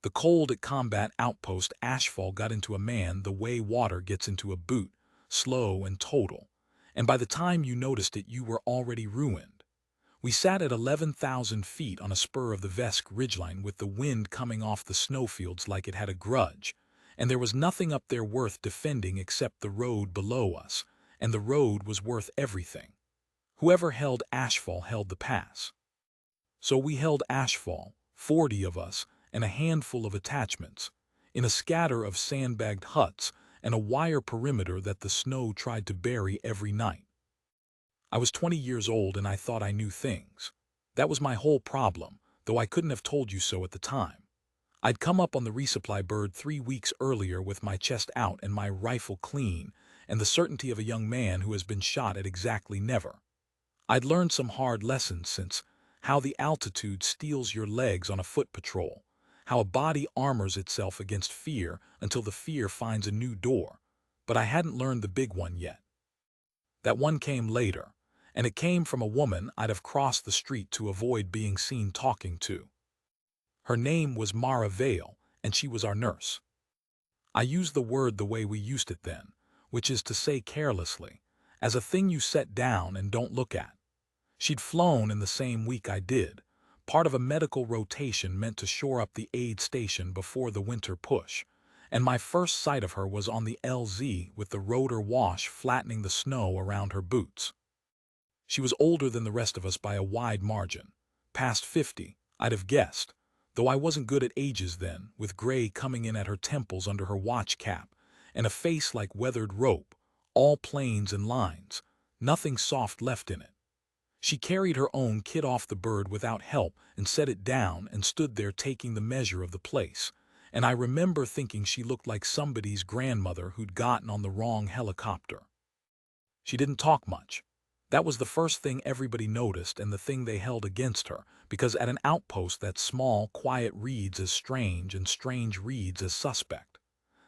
The cold at combat outpost ashfall got into a man the way water gets into a boot, slow and total, and by the time you noticed it you were already ruined. We sat at 11,000 feet on a spur of the Vesk ridgeline with the wind coming off the snowfields like it had a grudge, and there was nothing up there worth defending except the road below us, and the road was worth everything. Whoever held Ashfall held the pass. So we held Ashfall, 40 of us, and a handful of attachments, in a scatter of sandbagged huts and a wire perimeter that the snow tried to bury every night. I was 20 years old and I thought I knew things. That was my whole problem, though I couldn't have told you so at the time. I'd come up on the resupply bird 3 weeks earlier with my chest out and my rifle clean, and the certainty of a young man who has been shot at exactly never. I'd learned some hard lessons since, how the altitude steals your legs on a foot patrol, how a body armors itself against fear until the fear finds a new door, but I hadn't learned the big one yet. That one came later, and it came from a woman I'd have crossed the street to avoid being seen talking to. Her name was Mara Vale, and she was our nurse. I use the word the way we used it then, which is to say carelessly, as a thing you set down and don't look at. She'd flown in the same week I did, part of a medical rotation meant to shore up the aid station before the winter push, and my first sight of her was on the LZ with the rotor wash flattening the snow around her boots. She was older than the rest of us by a wide margin, past 50, I'd have guessed, though I wasn't good at ages then, with gray coming in at her temples under her watch cap, and a face like weathered rope, all planes and lines, nothing soft left in it. She carried her own kit off the bird without help and set it down and stood there taking the measure of the place, and I remember thinking she looked like somebody's grandmother who'd gotten on the wrong helicopter. She didn't talk much. That was the first thing everybody noticed and the thing they held against her, because at an outpost that small, quiet reads as strange and strange reads as suspect.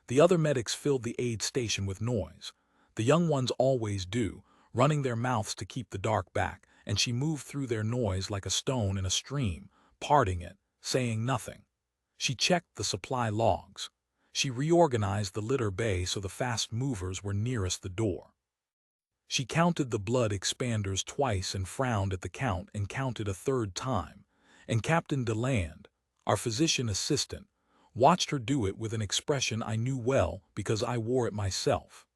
The other medics filled the aid station with noise. The young ones always do, running their mouths to keep the dark back, and she moved through their noise like a stone in a stream, parting it, saying nothing. She checked the supply logs. She reorganized the litter bay so the fast movers were nearest the door. She counted the blood expanders twice and frowned at the count and counted a third time, and Captain DeLand, our physician assistant, watched her do it with an expression I knew well because I wore it myself.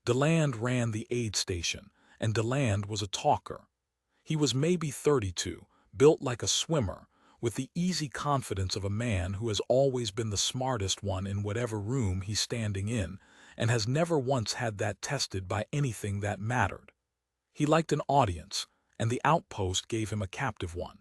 DeLand ran the aid station, and DeLand was a talker. He was maybe 32, built like a swimmer, with the easy confidence of a man who has always been the smartest one in whatever room he's standing in, and has never once had that tested by anything that mattered. He liked an audience, and the outpost gave him a captive one.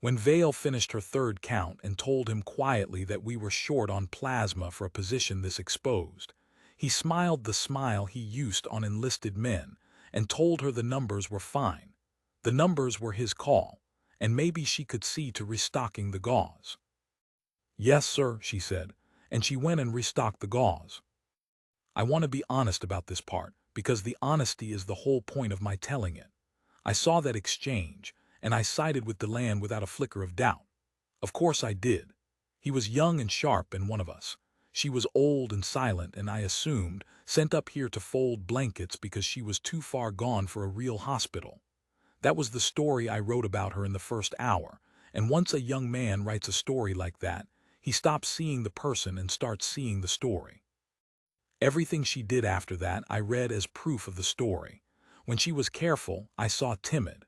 When Vale finished her third count and told him quietly that we were short on plasma for a position this exposed, he smiled the smile he used on enlisted men and told her the numbers were fine. The numbers were his call, and maybe she could see to restocking the gauze. "Yes, sir," she said, and she went and restocked the gauze. I want to be honest about this part, because the honesty is the whole point of my telling it. I saw that exchange, and I sided with DeLand without a flicker of doubt. Of course I did. He was young and sharp and one of us. She was old and silent and I assumed, sent up here to fold blankets because she was too far gone for a real hospital. That was the story I wrote about her in the first hour, and once a young man writes a story like that, he stops seeing the person and starts seeing the story. Everything she did after that I read as proof of the story. When she was careful, I saw timid.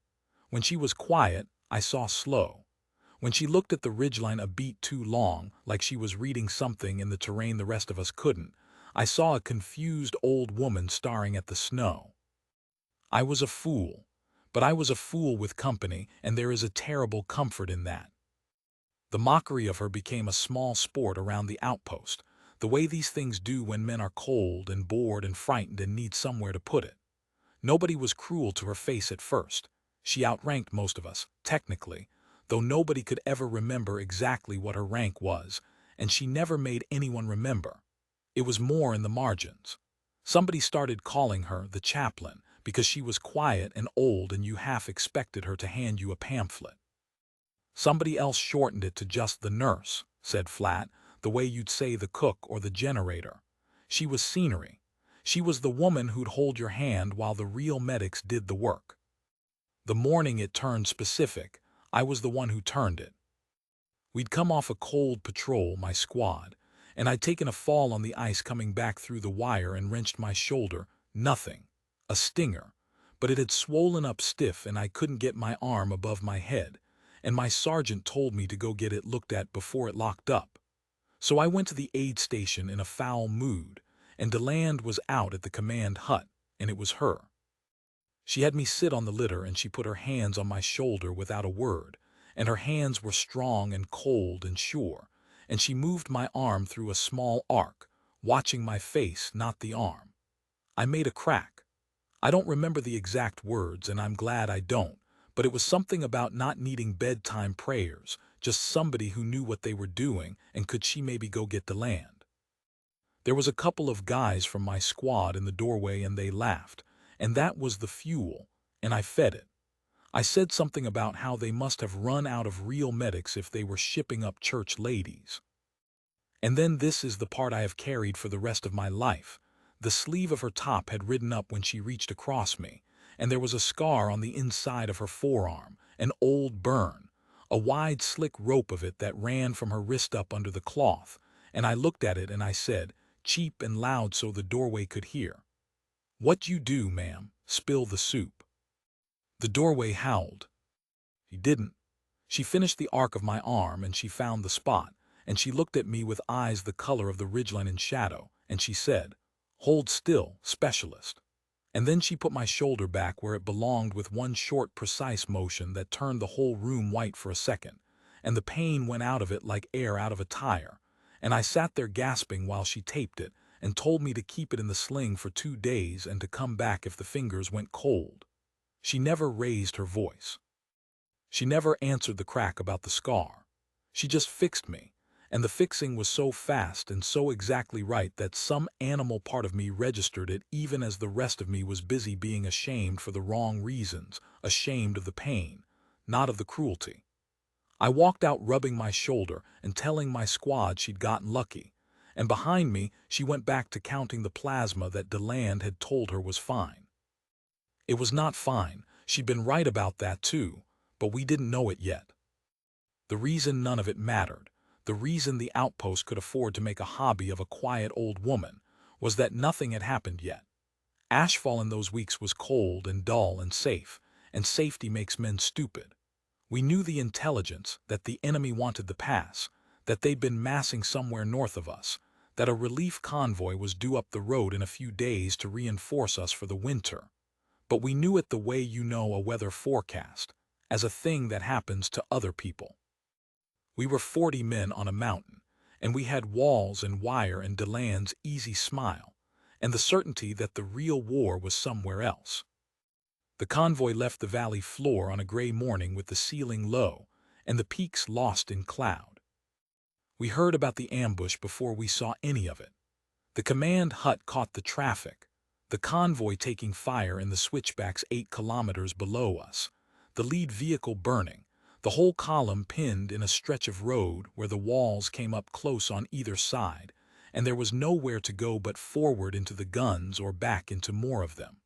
When she was quiet, I saw slow. When she looked at the ridgeline a beat too long, like she was reading something in the terrain the rest of us couldn't, I saw a confused old woman staring at the snow. I was a fool, but I was a fool with company, and there is a terrible comfort in that. The mockery of her became a small sport around the outpost, the way these things do when men are cold and bored and frightened and need somewhere to put it. Nobody was cruel to her face at first. She outranked most of us, technically, though nobody could ever remember exactly what her rank was, and she never made anyone remember. It was more in the margins. Somebody started calling her the chaplain because she was quiet and old and you half expected her to hand you a pamphlet. Somebody else shortened it to just the nurse, said flat, the way you'd say the cook or the generator. She was scenery. She was the woman who'd hold your hand while the real medics did the work. The morning it turned specific, I was the one who turned it. We'd come off a cold patrol, my squad, and I'd taken a fall on the ice coming back through the wire and wrenched my shoulder. Nothing. A stinger. But it had swollen up stiff and I couldn't get my arm above my head, and my sergeant told me to go get it looked at before it locked up. So I went to the aid station in a foul mood, and DeLand was out at the command hut, and it was her. She had me sit on the litter and she put her hands on my shoulder without a word, and her hands were strong and cold and sure, and she moved my arm through a small arc, watching my face, not the arm. I made a crack. I don't remember the exact words, and I'm glad I don't, but it was something about not needing bedtime prayers, just somebody who knew what they were doing, and could she maybe go get DeLand. There was a couple of guys from my squad in the doorway and they laughed, and that was the fuel, and I fed it. I said something about how they must have run out of real medics if they were shipping up church ladies. And then this is the part I have carried for the rest of my life. The sleeve of her top had ridden up when she reached across me, and there was a scar on the inside of her forearm, an old burn, a wide slick rope of it that ran from her wrist up under the cloth, and I looked at it and I said, cheap and loud so the doorway could hear, "What you do, ma'am, spill the soup." The doorway howled. She didn't. She finished the arc of my arm and she found the spot, and she looked at me with eyes the color of the ridgeline in shadow, and she said, "Hold still, specialist." And then she put my shoulder back where it belonged with one short, precise motion that turned the whole room white for a second, and the pain went out of it like air out of a tire, and I sat there gasping while she taped it and told me to keep it in the sling for 2 days and to come back if the fingers went cold. She never raised her voice. She never answered the crack about the scar. She just fixed me, and the fixing was so fast and so exactly right that some animal part of me registered it even as the rest of me was busy being ashamed for the wrong reasons, ashamed of the pain, not of the cruelty. I walked out rubbing my shoulder and telling my squad she'd gotten lucky, and behind me she went back to counting the plasma that DeLand had told her was fine. It was not fine, she'd been right about that too, but we didn't know it yet. The reason none of it mattered, the reason the outpost could afford to make a hobby of a quiet old woman, was that nothing had happened yet. Ashfall in those weeks was cold and dull and safety makes men stupid. We knew the intelligence, that the enemy wanted the pass, that they'd been massing somewhere north of us, that a relief convoy was due up the road in a few days to reinforce us for the winter. But we knew it the way you know a weather forecast, as a thing that happens to other people. We were 40 men on a mountain, and we had walls and wire and DeLand's easy smile, and the certainty that the real war was somewhere else. The convoy left the valley floor on a gray morning with the ceiling low and the peaks lost in cloud. We heard about the ambush before we saw any of it. The command hut caught the traffic, the convoy taking fire in the switchbacks 8 kilometers below us, the lead vehicle burning, the whole column pinned in a stretch of road where the walls came up close on either side, and there was nowhere to go but forward into the guns or back into more of them.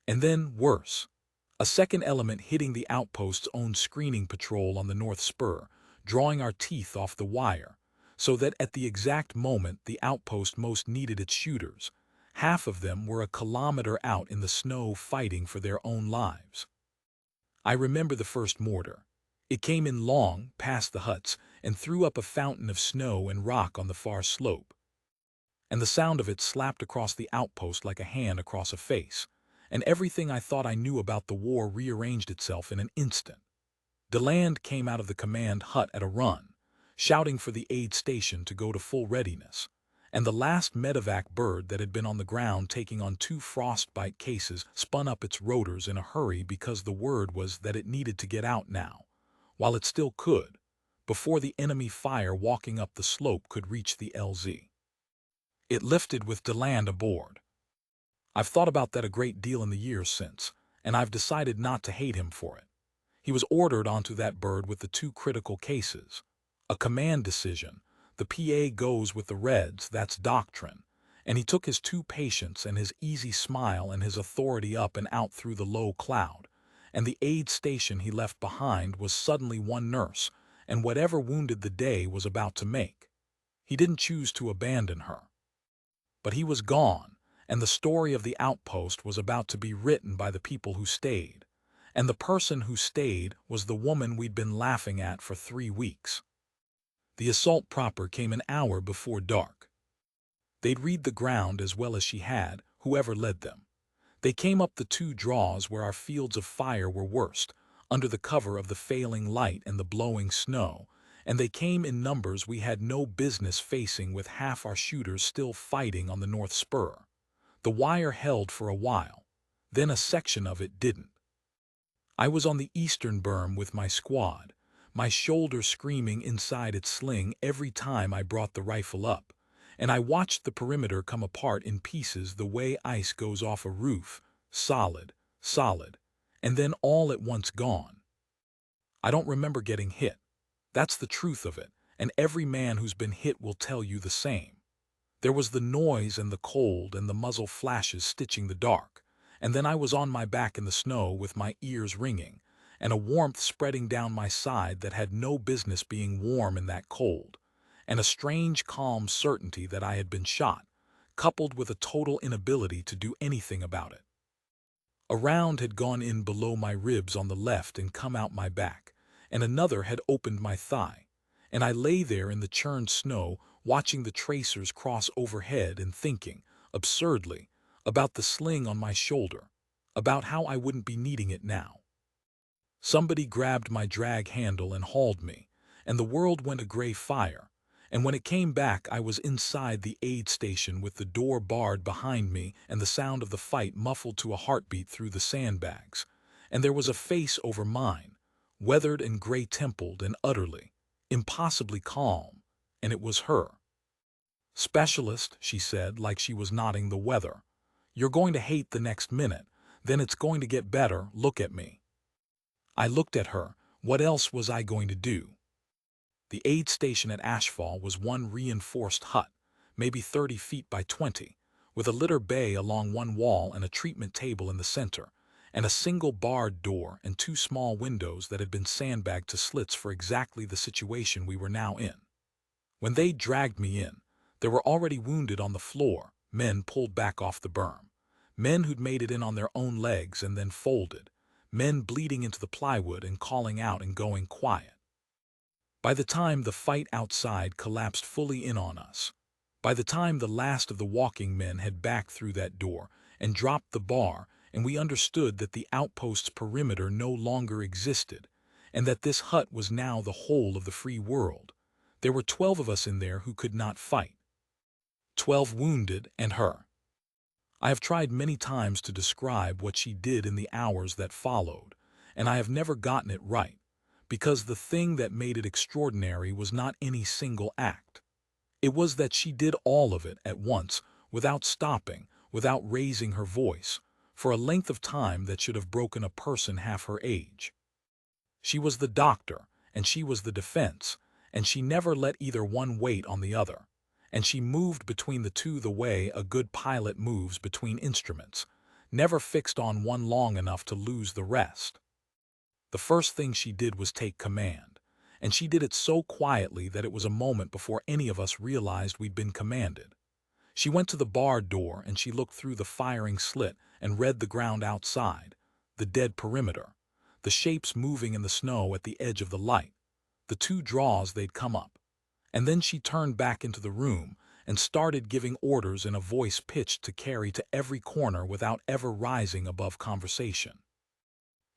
And then, worse, a second element hitting the outpost's own screening patrol on the north spur, drawing our teeth off the wire, so that at the exact moment the outpost most needed its shooters, half of them were a kilometer out in the snow fighting for their own lives. I remember the first mortar. It came in long, past the huts, and threw up a fountain of snow and rock on the far slope. And the sound of it slapped across the outpost like a hand across a face, and everything I thought I knew about the war rearranged itself in an instant. DeLand came out of the command hut at a run, shouting for the aid station to go to full readiness, and the last medevac bird that had been on the ground taking on 2 frostbite cases spun up its rotors in a hurry because the word was that it needed to get out now, while it still could, before the enemy fire walking up the slope could reach the LZ. It lifted with DeLand aboard. I've thought about that a great deal in the years since, and I've decided not to hate him for it. He was ordered onto that bird with the 2 critical cases. A command decision. The PA goes with the Reds, that's doctrine. And he took his two patients and his easy smile and his authority up and out through the low cloud. And the aid station he left behind was suddenly one nurse, and whatever wounded the day was about to make. He didn't choose to abandon her. But he was gone, and the story of the outpost was about to be written by the people who stayed. And the person who stayed was the woman we'd been laughing at for 3 weeks. The assault proper came an hour before dark. They'd read the ground as well as she had, whoever led them. They came up the 2 draws where our fields of fire were worst, under the cover of the failing light and the blowing snow, and they came in numbers we had no business facing, with half our shooters still fighting on the north spur. The wire held for a while, then a section of it didn't. I was on the eastern berm with my squad, my shoulder screaming inside its sling every time I brought the rifle up, and I watched the perimeter come apart in pieces the way ice goes off a roof, solid, solid, and then all at once gone. I don't remember getting hit. That's the truth of it, and every man who's been hit will tell you the same. There was the noise and the cold and the muzzle flashes stitching the dark, and then I was on my back in the snow with my ears ringing, and a warmth spreading down my side that had no business being warm in that cold, and a strange calm certainty that I had been shot, coupled with a total inability to do anything about it. A round had gone in below my ribs on the left and come out my back, and another had opened my thigh, and I lay there in the churned snow watching the tracers cross overhead and thinking, absurdly, about the sling on my shoulder, about how I wouldn't be needing it now. Somebody grabbed my drag handle and hauled me, and the world went a gray fire, and when it came back I was inside the aid station with the door barred behind me and the sound of the fight muffled to a heartbeat through the sandbags, and there was a face over mine, weathered and gray-templed and utterly, impossibly calm, and it was her. "Specialist," she said, like she was nodding the weather. "You're going to hate the next minute, then it's going to get better, look at me." I looked at her. What else was I going to do? The aid station at Ashfall was one reinforced hut, maybe 30 feet by 20, with a litter bay along one wall and a treatment table in the center, and a single barred door and 2 small windows that had been sandbagged to slits for exactly the situation we were now in. When they dragged me in, there were already wounded on the floor, men pulled back off the berm, men who'd made it in on their own legs and then folded, men bleeding into the plywood and calling out and going quiet. By the time the fight outside collapsed fully in on us, by the time the last of the walking men had backed through that door and dropped the bar, and we understood that the outpost's perimeter no longer existed, and that this hut was now the whole of the free world, there were 12 of us in there who could not fight. 12 wounded, and her. I have tried many times to describe what she did in the hours that followed, and I have never gotten it right, because the thing that made it extraordinary was not any single act. It was that she did all of it at once, without stopping, without raising her voice, for a length of time that should have broken a person half her age. She was the doctor, and she was the defense, and she never let either one wait on the other, and she moved between the two the way a good pilot moves between instruments, never fixed on one long enough to lose the rest. The first thing she did was take command, and she did it so quietly that it was a moment before any of us realized we'd been commanded. She went to the barred door and she looked through the firing slit and read the ground outside, the dead perimeter, the shapes moving in the snow at the edge of the light, the 2 draws they'd come up. And then she turned back into the room and started giving orders in a voice pitched to carry to every corner without ever rising above conversation.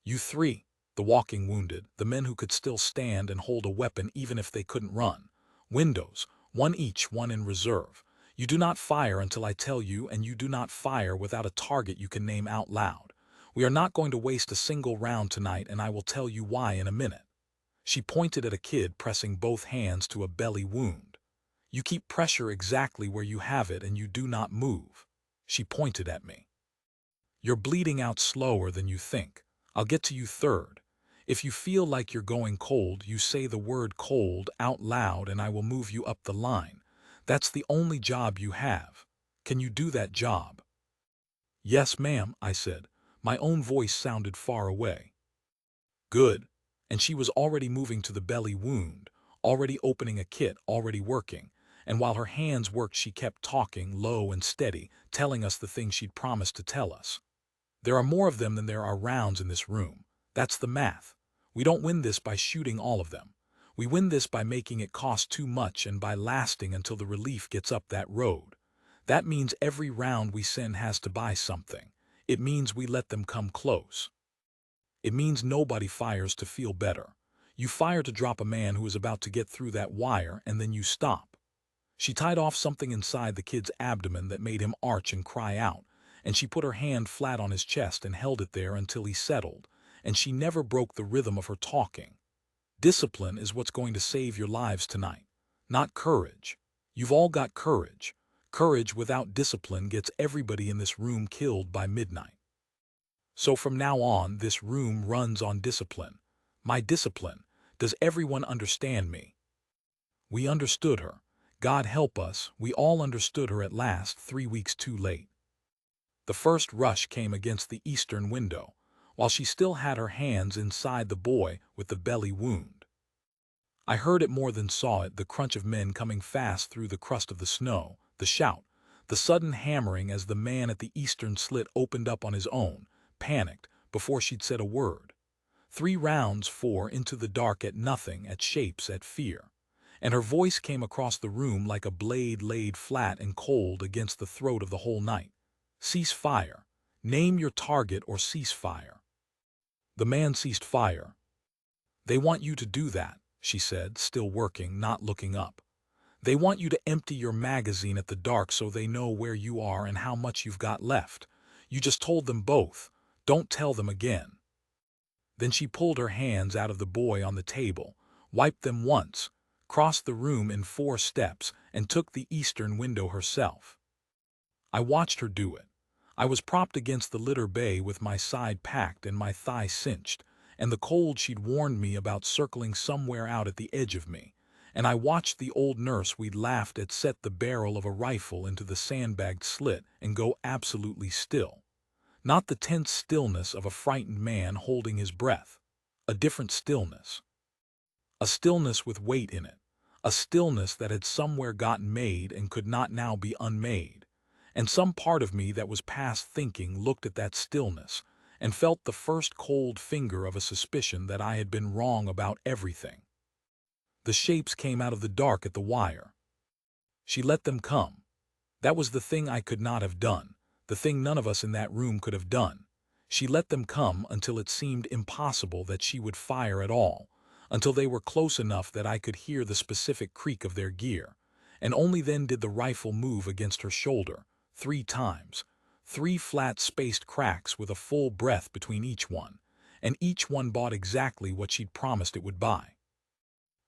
"You 3, the walking wounded, the men who could still stand and hold a weapon even if they couldn't run, windows, 1 each, 1 in reserve. You do not fire until I tell you, and you do not fire without a target you can name out loud. We are not going to waste a single round tonight, and I will tell you why in a minute." She pointed at a kid pressing both hands to a belly wound. "You keep pressure exactly where you have it and you do not move." She pointed at me. "You're bleeding out slower than you think. I'll get to you third. If you feel like you're going cold, you say the word cold out loud and I will move you up the line. That's the only job you have. Can you do that job?" "Yes, ma'am," I said. My own voice sounded far away. "Good." And she was already moving to the belly wound, already opening a kit, already working. And while her hands worked, she kept talking, low and steady, telling us the things she'd promised to tell us. "There are more of them than there are rounds in this room. That's the math. We don't win this by shooting all of them. We win this by making it cost too much and by lasting until the relief gets up that road. That means every round we send has to buy something. It means we let them come close. It means nobody fires to feel better. You fire to drop a man who is about to get through that wire, and then you stop." She tied off something inside the kid's abdomen that made him arch and cry out, and she put her hand flat on his chest and held it there until he settled, and she never broke the rhythm of her talking. "Discipline is what's going to save your lives tonight, not courage. You've all got courage. Courage without discipline gets everybody in this room killed by midnight. So from now on, this room runs on discipline. My discipline. Does everyone understand me?" We understood her. God help us, we all understood her at last, 3 weeks too late. The first rush came against the eastern window, while she still had her hands inside the boy with the belly wound. I heard it more than saw it, the crunch of men coming fast through the crust of the snow, the shout, the sudden hammering as the man at the eastern slit opened up on his own, panicked, before she'd said a word. 3 rounds, 4 into the dark at nothing, at shapes, at fear. And her voice came across the room like a blade laid flat and cold against the throat of the whole night. "Cease fire. Name your target or cease fire." The man ceased fire. "They want you to do that," she said, still working, not looking up. "They want you to empty your magazine at the dark so they know where you are and how much you've got left. You just told them both. Don't tell them again." Then she pulled her hands out of the boy on the table, wiped them once, crossed the room in 4 steps, and took the eastern window herself. I watched her do it. I was propped against the litter bay with my side packed and my thigh cinched, and the cold she'd warned me about circling somewhere out at the edge of me, and I watched the old nurse we'd laughed at set the barrel of a rifle into the sandbagged slit and go absolutely still. Not the tense stillness of a frightened man holding his breath. A different stillness. A stillness with weight in it. A stillness that had somewhere gotten made and could not now be unmade. And some part of me that was past thinking looked at that stillness and felt the first cold finger of a suspicion that I had been wrong about everything. The shapes came out of the dark at the wire. She let them come. That was the thing I could not have done, the thing none of us in that room could have done. She let them come until it seemed impossible that she would fire at all, until they were close enough that I could hear the specific creak of their gear, and only then did the rifle move against her shoulder, 3 times, 3 flat-spaced cracks with a full breath between each one, and each one bought exactly what she'd promised it would buy.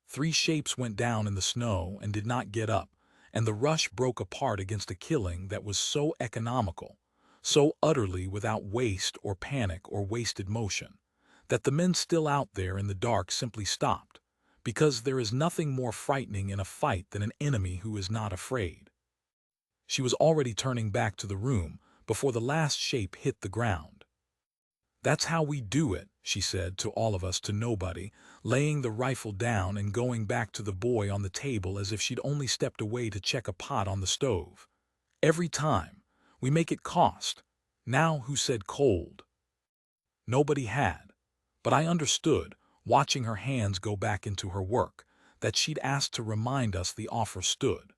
3 shapes went down in the snow and did not get up, and the rush broke apart against a killing that was so economical, so utterly without waste or panic or wasted motion, that the men still out there in the dark simply stopped, because there is nothing more frightening in a fight than an enemy who is not afraid. She was already turning back to the room before the last shape hit the ground. "That's how we do it," she said to all of us, to nobody, laying the rifle down and going back to the boy on the table as if she'd only stepped away to check a pot on the stove. "Every time. We make it cost. Now who said cold?" Nobody had. But I understood, watching her hands go back into her work, that she'd asked to remind us the offer stood.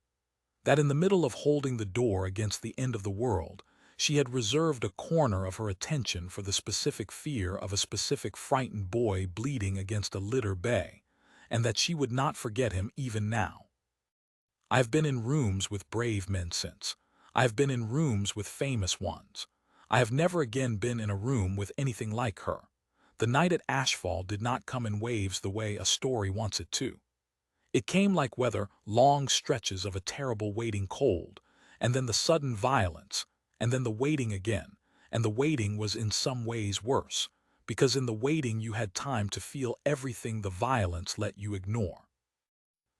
That in the middle of holding the door against the end of the world, she had reserved a corner of her attention for the specific fear of a specific frightened boy bleeding against a litter bay, and that she would not forget him even now. I've been in rooms with brave men since. I've been in rooms with famous ones. I have never again been in a room with anything like her. The night at Ashfall did not come in waves the way a story wants it to. It came like weather, long stretches of a terrible waiting cold, and then the sudden violence, and then the waiting again, and the waiting was in some ways worse, because in the waiting you had time to feel everything the violence let you ignore.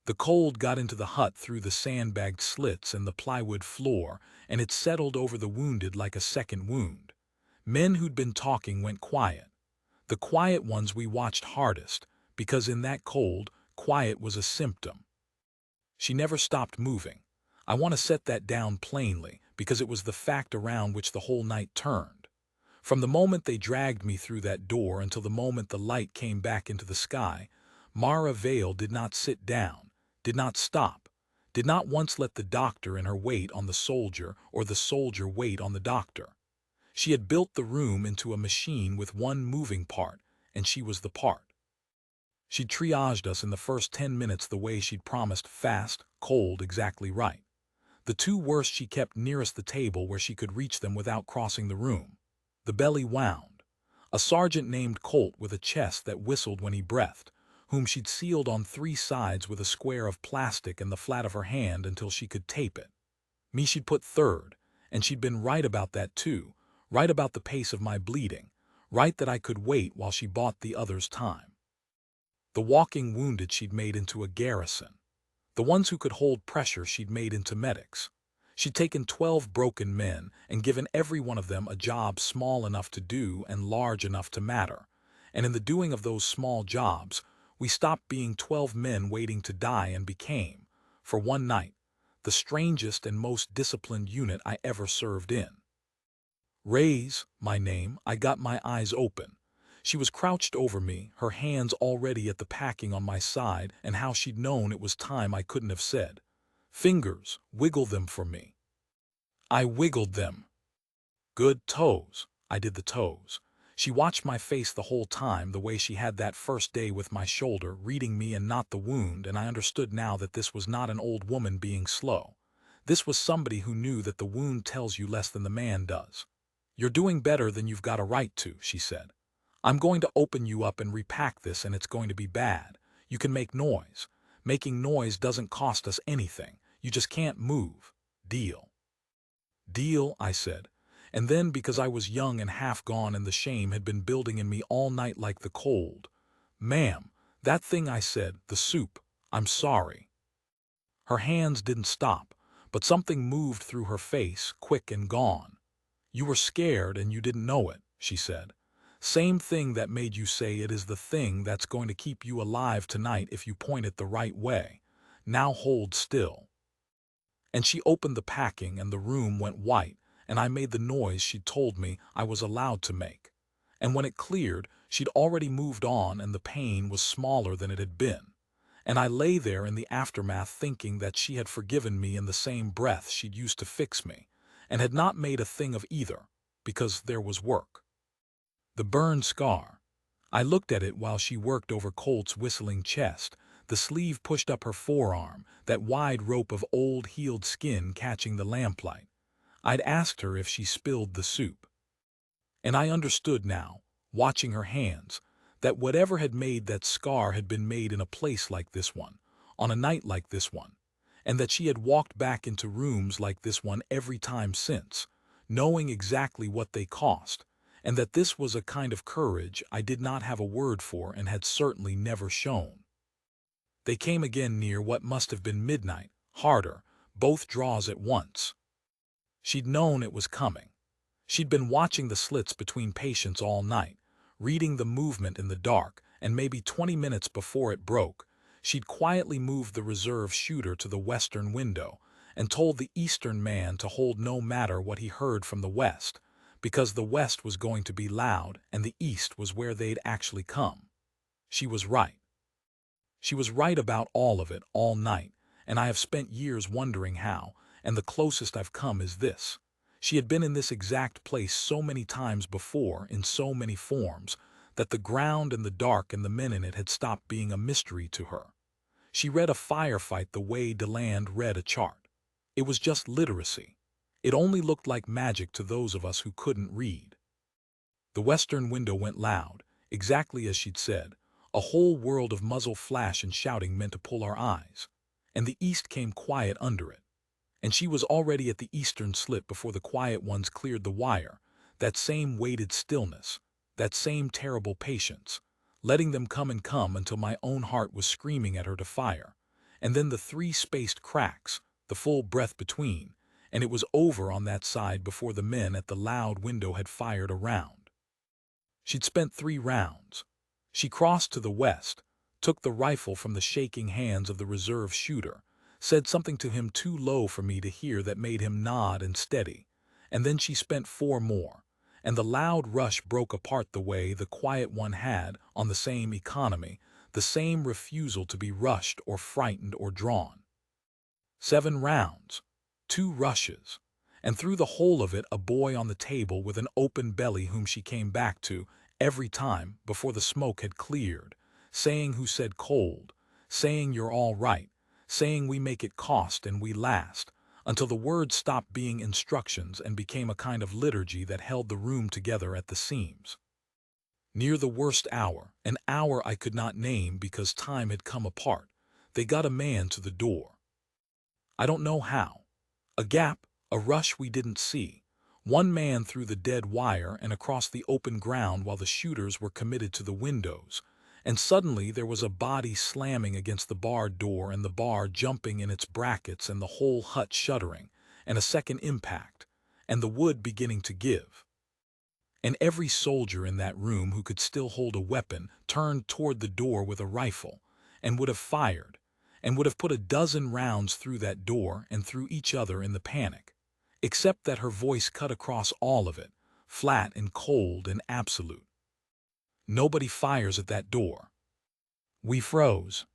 The cold got into the hut through the sandbagged slits and the plywood floor, and it settled over the wounded like a second wound. Men who'd been talking went quiet. The quiet ones we watched hardest, because in that cold, quiet was a symptom. She never stopped moving. I want to set that down plainly, because it was the fact around which the whole night turned. From the moment they dragged me through that door until the moment the light came back into the sky, Mara Vale did not sit down, did not stop, did not once let the doctor and her wait on the soldier or the soldier wait on the doctor. She had built the room into a machine with one moving part, and she was the part. She'd triaged us in the first 10 minutes the way she'd promised, fast, cold, exactly right. The two worst she kept nearest the table where she could reach them without crossing the room. The belly wound. A sergeant named Colt with a chest that whistled when he breathed, whom she'd sealed on 3 sides with a square of plastic in the flat of her hand until she could tape it. Me she'd put third, and she'd been right about that too, right about the pace of my bleeding, right that I could wait while she bought the others time. The walking wounded she'd made into a garrison. The ones who could hold pressure she'd made into medics. She'd taken 12 broken men and given every one of them a job small enough to do and large enough to matter. And in the doing of those small jobs, we stopped being 12 men waiting to die and became, for one night, the strangest and most disciplined unit I ever served in. Ray's my name. I got my eyes open. She was crouched over me, her hands already at the packing on my side, and how she'd known it was time I couldn't have said. Fingers, wiggle them for me. I wiggled them. Good toes. I did the toes. She watched my face the whole time, the way she had that first day with my shoulder, reading me and not the wound, and I understood now that this was not an old woman being slow. This was somebody who knew that the wound tells you less than the man does. You're doing better than you've got a right to, she said. I'm going to open you up and repack this, and it's going to be bad. You can make noise. Making noise doesn't cost us anything. You just can't move. Deal. Deal, I said. And then, because I was young and half gone and the shame had been building in me all night like the cold. Ma'am, that thing I said, the soup, I'm sorry. Her hands didn't stop, but something moved through her face, quick and gone. You were scared and you didn't know it, she said. Same thing that made you say it is the thing that's going to keep you alive tonight if you point it the right way. Now hold still. And she opened the packing and the room went white, and I made the noise she'd told me I was allowed to make. And when it cleared, she'd already moved on and the pain was smaller than it had been. And I lay there in the aftermath thinking that she had forgiven me in the same breath she'd used to fix me, and had not made a thing of either, because there was work. The burn scar. I looked at it while she worked over Colt's whistling chest, the sleeve pushed up her forearm, that wide rope of old healed skin catching the lamplight. I'd asked her if she spilled the soup. And I understood now, watching her hands, that whatever had made that scar had been made in a place like this one, on a night like this one, and that she had walked back into rooms like this one every time since, knowing exactly what they cost, and that this was a kind of courage I did not have a word for and had certainly never shown. They came again near what must have been midnight, harder, both draws at once. She'd known it was coming. She'd been watching the slits between patients all night, reading the movement in the dark, and maybe 20 minutes before it broke, she'd quietly moved the reserve shooter to the western window and told the eastern man to hold no matter what he heard from the west, because the west was going to be loud and the east was where they'd actually come. She was right. She was right about all of it all night, and I have spent years wondering how, and the closest I've come is this. She had been in this exact place so many times before, in so many forms, that the ground and the dark and the men in it had stopped being a mystery to her. She read a firefight the way DeLand read a chart. It was just literacy. It only looked like magic to those of us who couldn't read. The western window went loud, exactly as she'd said. A whole world of muzzle flash and shouting meant to pull our eyes. And the east came quiet under it. And she was already at the eastern slit before the quiet ones cleared the wire, that same weighted stillness, that same terrible patience, letting them come and come until my own heart was screaming at her to fire. And then the three spaced cracks, the full breath between, and it was over on that side before the men at the loud window had fired a round. She'd spent 3 rounds. She crossed to the west, took the rifle from the shaking hands of the reserve shooter, said something to him too low for me to hear that made him nod and steady, and then she spent 4 more, and the loud rush broke apart the way the quiet one had on the same economy, the same refusal to be rushed or frightened or drawn. 7 rounds, 2 rushes, and through the whole of it a boy on the table with an open belly whom she came back to every time before the smoke had cleared, saying who said cold, saying you're all right, saying we make it cost and we last, until the words stopped being instructions and became a kind of liturgy that held the room together at the seams. Near the worst hour, an hour I could not name because time had come apart, they got a man to the door. I don't know how. A gap, a rush we didn't see. One man through the dead wire and across the open ground while the shooters were committed to the windows, and suddenly there was a body slamming against the barred door and the bar jumping in its brackets and the whole hut shuddering, and a second impact, and the wood beginning to give. And every soldier in that room who could still hold a weapon turned toward the door with a rifle, and would have fired, and would have put a dozen rounds through that door and through each other in the panic, except that her voice cut across all of it, flat and cold and absolute. Nobody fires at that door. We froze.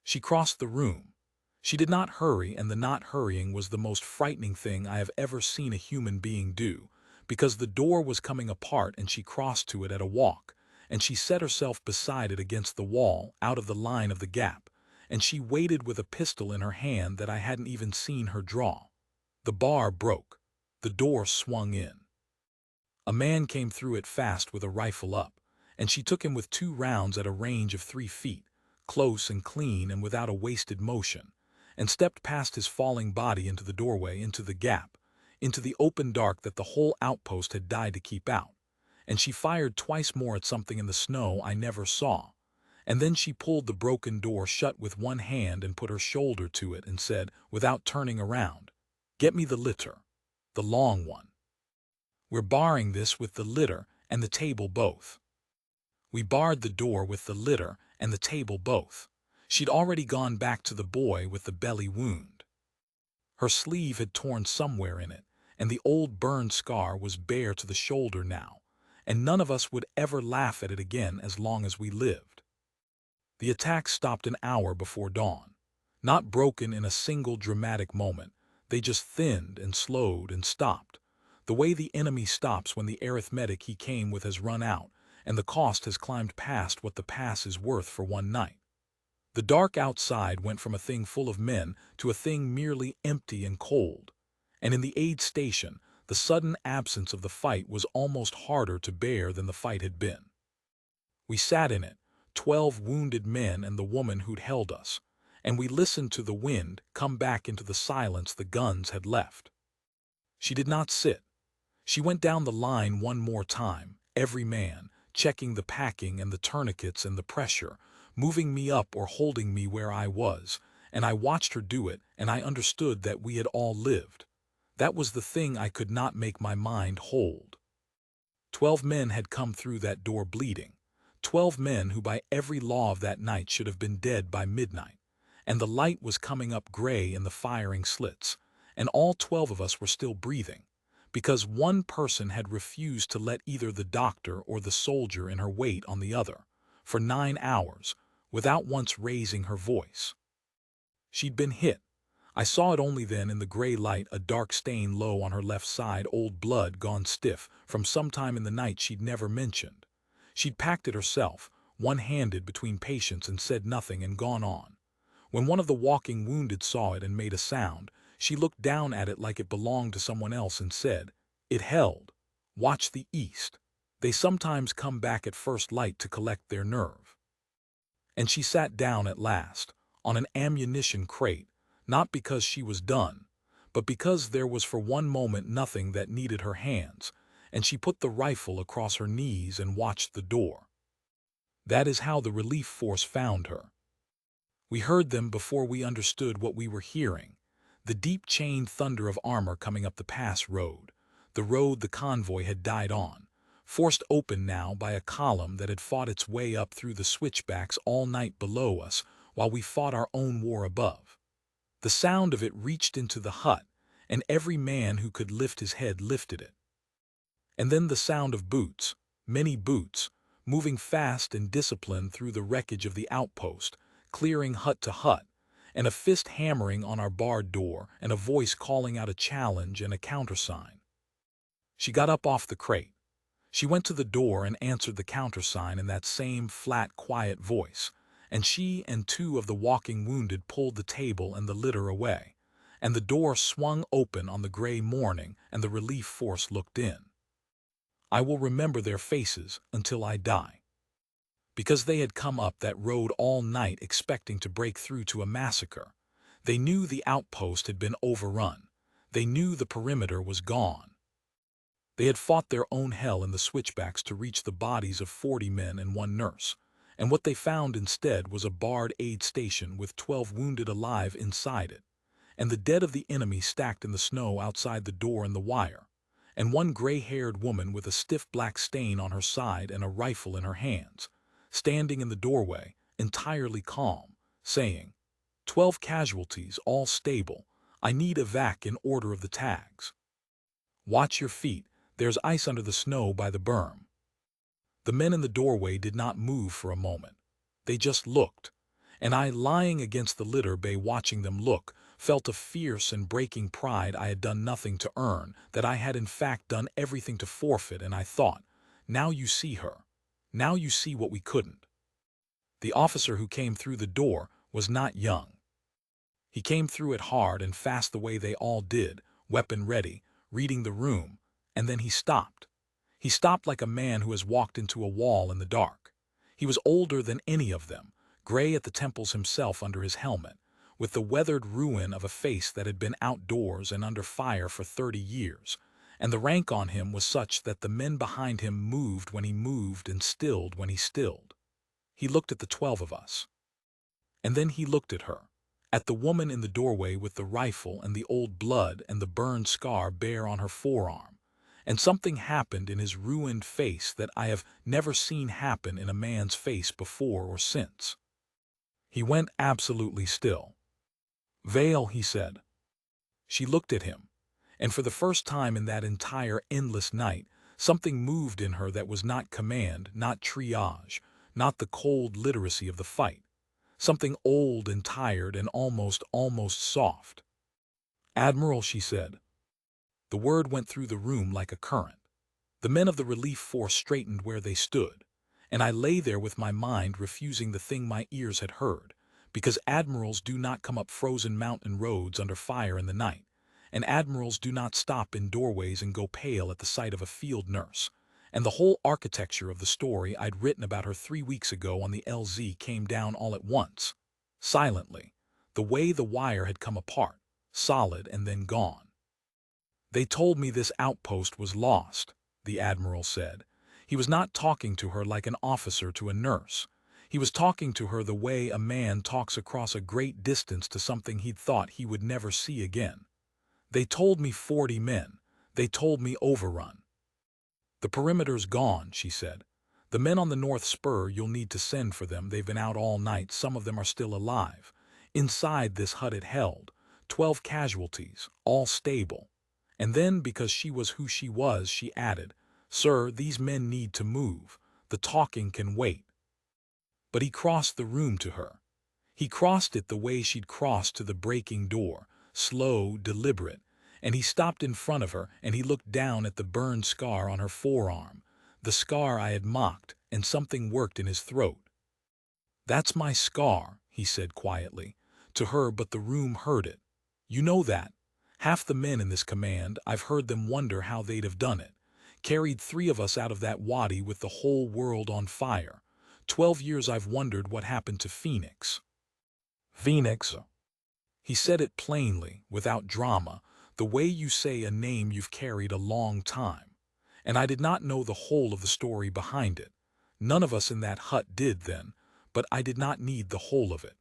She crossed the room. She did not hurry, and the not hurrying was the most frightening thing I have ever seen a human being do, because the door was coming apart and she crossed to it at a walk, and she set herself beside it against the wall, out of the line of the gap, and she waited with a pistol in her hand that I hadn't even seen her draw. The bar broke. The door swung in. A man came through it fast with a rifle up, and she took him with 2 rounds at a range of 3 feet, close and clean and without a wasted motion, and stepped past his falling body into the doorway, into the gap, into the open dark that the whole outpost had died to keep out, and she fired twice more at something in the snow I never saw, and then she pulled the broken door shut with one hand and put her shoulder to it and said, without turning around, "Get me the litter, the long one. We're barring this with the litter and the table both." We barred the door with the litter and the table both. She'd already gone back to the boy with the belly wound. Her sleeve had torn somewhere in it, and the old burned scar was bare to the shoulder now, and none of us would ever laugh at it again as long as we lived. The attack stopped an hour before dawn. Not broken in a single dramatic moment, they just thinned and slowed and stopped, the way the enemy stops when the arithmetic he came with has run out, and the cost has climbed past what the pass is worth for one night. The dark outside went from a thing full of men to a thing merely empty and cold, and in the aid station, the sudden absence of the fight was almost harder to bear than the fight had been. We sat in it, 12 wounded men and the woman who'd held us, and we listened to the wind come back into the silence the guns had left. She did not sit. She went down the line one more time, every man, checking the packing and the tourniquets and the pressure, moving me up or holding me where I was, and I watched her do it, and I understood that we had all lived. That was the thing I could not make my mind hold. 12 men had come through that door bleeding, 12 men who by every law of that night should have been dead by midnight, and the light was coming up gray in the firing slits, and all 12 of us were still breathing, because one person had refused to let either the doctor or the soldier in her wait on the other, for 9 hours, without once raising her voice. She'd been hit. I saw it only then in the gray light, a dark stain low on her left side, old blood gone stiff from some time in the night she'd never mentioned. She'd packed it herself, one-handed between patients, and said nothing and gone on. When one of the walking wounded saw it and made a sound, she looked down at it like it belonged to someone else and said, "It held. Watch the east. They sometimes come back at first light to collect their nerve." And she sat down at last, on an ammunition crate, not because she was done, but because there was for one moment nothing that needed her hands, and she put the rifle across her knees and watched the door. That is how the relief force found her. We heard them before we understood what we were hearing. The deep chained thunder of armor coming up the pass road, the road the convoy had died on, forced open now by a column that had fought its way up through the switchbacks all night below us while we fought our own war above. The sound of it reached into the hut, and every man who could lift his head lifted it. And then the sound of boots, many boots, moving fast and disciplined through the wreckage of the outpost, clearing hut to hut, and a fist hammering on our barred door and a voice calling out a challenge and a countersign. She got up off the crate. She went to the door and answered the countersign in that same flat, quiet voice, and she and two of the walking wounded pulled the table and the litter away, and the door swung open on the gray morning and the relief force looked in. I will remember their faces until I die. Because they had come up that road all night expecting to break through to a massacre. They knew the outpost had been overrun. They knew the perimeter was gone. They had fought their own hell in the switchbacks to reach the bodies of 40 men and 1 nurse, and what they found instead was a barred aid station with 12 wounded alive inside it, and the dead of the enemy stacked in the snow outside the door and the wire, and one gray-haired woman with a stiff black stain on her side and a rifle in her hands, standing in the doorway, entirely calm, saying, "12 casualties, all stable. I need evac in order of the tags. Watch your feet, there's ice under the snow by the berm." The men in the doorway did not move for a moment. They just looked, and I, lying against the litter bay watching them look, felt a fierce and breaking pride I had done nothing to earn, that I had in fact done everything to forfeit, and I thought, now you see her. Now you see what we couldn't. The officer who came through the door was not young. He came through it hard and fast the way they all did, weapon ready, reading the room, and then he stopped. He stopped like a man who has walked into a wall in the dark. He was older than any of them, gray at the temples himself under his helmet, with the weathered ruin of a face that had been outdoors and under fire for 30 years, and the rank on him was such that the men behind him moved when he moved and stilled when he stilled. He looked at the 12 of us. And then he looked at her, at the woman in the doorway with the rifle and the old blood and the burned scar bare on her forearm, and something happened in his ruined face that I have never seen happen in a man's face before or since. He went absolutely still. "Vale," he said. She looked at him, and for the first time in that entire endless night, something moved in her that was not command, not triage, not the cold literacy of the fight. Something old and tired and almost soft. "Admiral," she said. The word went through the room like a current. The men of the relief force straightened where they stood, and I lay there with my mind refusing the thing my ears had heard, because admirals do not come up frozen mountain roads under fire in the night, and admirals do not stop in doorways and go pale at the sight of a field nurse, and the whole architecture of the story I'd written about her 3 weeks ago on the LZ came down all at once, silently, the way the wire had come apart, solid and then gone. "They told me this outpost was lost," the Admiral said. He was not talking to her like an officer to a nurse. He was talking to her the way a man talks across a great distance to something he'd thought he would never see again. "They told me 40 men. They told me overrun." "The perimeter's gone," she said. "The men on the North Spur, you'll need to send for them. They've been out all night. Some of them are still alive. Inside this hut it held 12 casualties, all stable." And then, because she was who she was, she added, "Sir, these men need to move. The talking can wait." But he crossed the room to her. He crossed it the way she'd crossed to the breaking door, slow, deliberate, and he stopped in front of her and he looked down at the burned scar on her forearm, the scar I had mocked, and something worked in his throat. "That's my scar," he said quietly, to her, but the room heard it. "You know that. Half the men in this command, I've heard them wonder how they'd have done it. Carried 3 of us out of that wadi with the whole world on fire. 12 years I've wondered what happened to Phoenix." "Phoenix." He said it plainly, without drama, the way you say a name you've carried a long time. and I did not know the whole of the story behind it. None of us in that hut did then, but I did not need the whole of it.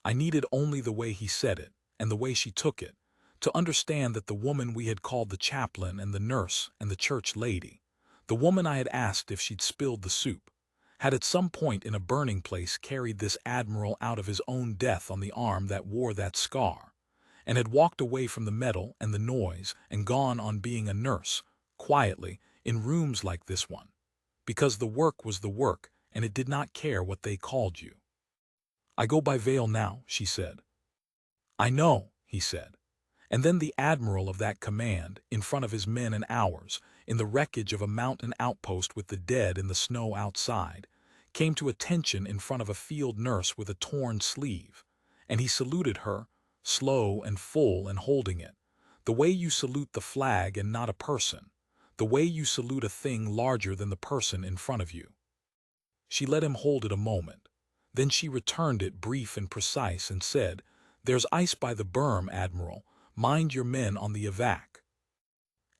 I needed only the way he said it, and the way she took it, to understand that the woman we had called the chaplain and the nurse and the church lady, the woman I had asked if she'd spilled the soup, had at some point in a burning place carried this Admiral out of his own death on the arm that wore that scar, and had walked away from the metal and the noise and gone on being a nurse, quietly, in rooms like this one, because the work was the work and it did not care what they called you. I go by Vale now, she said. I know, he said. And then the admiral of that command, in front of his men and ours, in the wreckage of a mountain outpost with the dead in the snow outside, came to attention in front of a field nurse with a torn sleeve, and he saluted her, slow and full and holding it, the way you salute the flag and not a person, the way you salute a thing larger than the person in front of you. She let him hold it a moment. Then she returned it brief and precise and said, "There's ice by the berm, Admiral. Mind your men on the evac."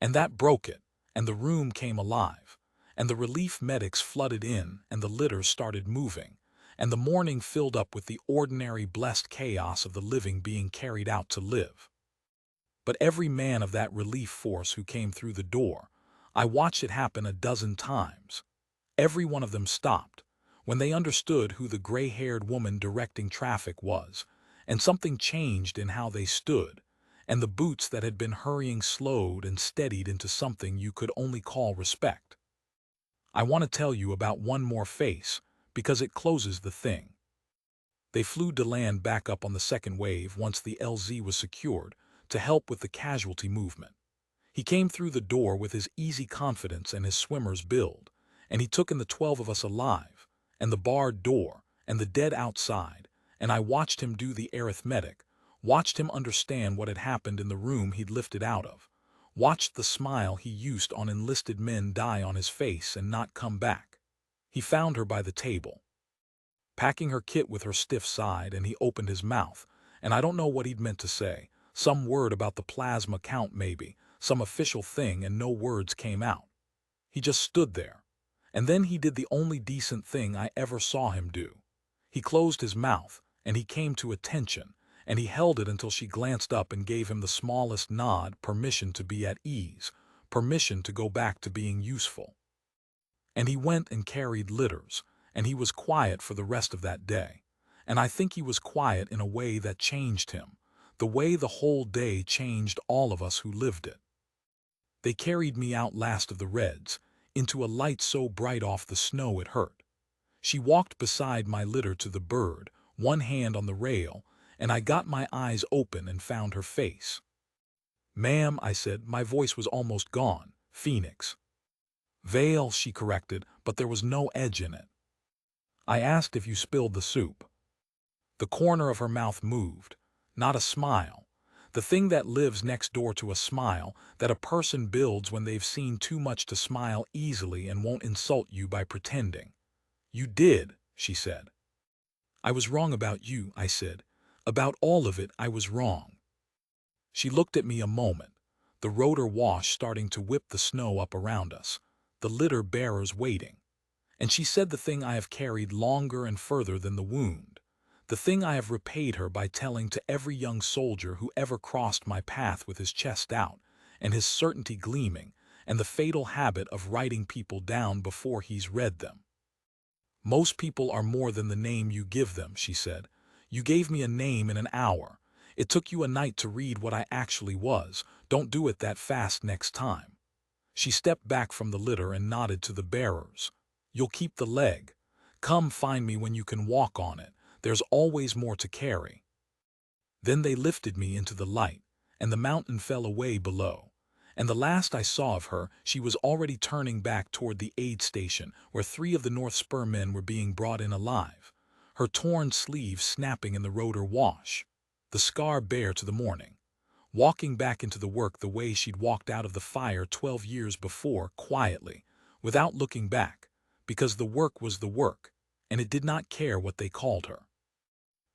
And that broke it, and the room came alive, and the relief medics flooded in, and the litter started moving, and the morning filled up with the ordinary blessed chaos of the living being carried out to live. But every man of that relief force who came through the door, I watched it happen a dozen times. Every one of them stopped, when they understood who the gray-haired woman directing traffic was, and something changed in how they stood, and the boots that had been hurrying slowed and steadied into something you could only call respect. I want to tell you about one more face, because it closes the thing. They flew to land back up on the second wave once the LZ was secured, to help with the casualty movement. He came through the door with his easy confidence and his swimmer's build, and he took in the 12 of us alive, and the barred door, and the dead outside, and I watched him do the arithmetic, watched him understand what had happened in the room he'd lifted out of, watched the smile he used on enlisted men die on his face and not come back. He found her by the table, packing her kit with her stiff side, and he opened his mouth, and I don't know what he'd meant to say, some word about the plasma count maybe, some official thing, and no words came out. He just stood there. And then he did the only decent thing I ever saw him do. He closed his mouth, and he came to attention, and he held it until she glanced up and gave him the smallest nod, permission to be at ease, permission to go back to being useful. And he went and carried litters, and he was quiet for the rest of that day. And I think he was quiet in a way that changed him, the way the whole day changed all of us who lived it. They carried me out last of the Reds, into a light so bright off the snow it hurt. She walked beside my litter to the bird, one hand on the rail, and I got my eyes open and found her face. "Ma'am," I said, my voice was almost gone, "Phoenix." "Vale," she corrected, but there was no edge in it. "I asked if you spilled the soup." The corner of her mouth moved, not a smile, the thing that lives next door to a smile that a person builds when they've seen too much to smile easily and won't insult you by pretending. "You did," she said. "I was wrong about you," I said. "About all of it, I was wrong." She looked at me a moment, the rotor wash starting to whip the snow up around us, the litter bearers waiting. And she said the thing I have carried longer and further than the wound, the thing I have repaid her by telling to every young soldier who ever crossed my path with his chest out, and his certainty gleaming, and the fatal habit of writing people down before he's read them. "Most people are more than the name you give them," she said. "You gave me a name in an hour. It took you a night to read what I actually was. Don't do it that fast next time." She stepped back from the litter and nodded to the bearers. "You'll keep the leg. Come find me when you can walk on it. There's always more to carry." Then they lifted me into the light, and the mountain fell away below. And the last I saw of her, she was already turning back toward the aid station, where 3 of the North Spur men were being brought in alive, her torn sleeve snapping in the rotor wash, the scar bare to the morning, walking back into the work the way she'd walked out of the fire 12 years before, quietly, without looking back, because the work was the work, and it did not care what they called her.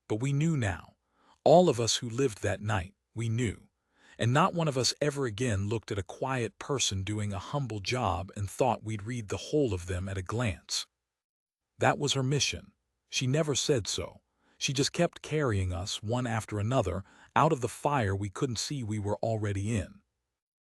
But we knew now. All of us who lived that night, we knew. And not one of us ever again looked at a quiet person doing a humble job and thought we'd read the whole of them at a glance. That was her mission. She never said so. She just kept carrying us, one after another, out of the fire we couldn't see we were already in.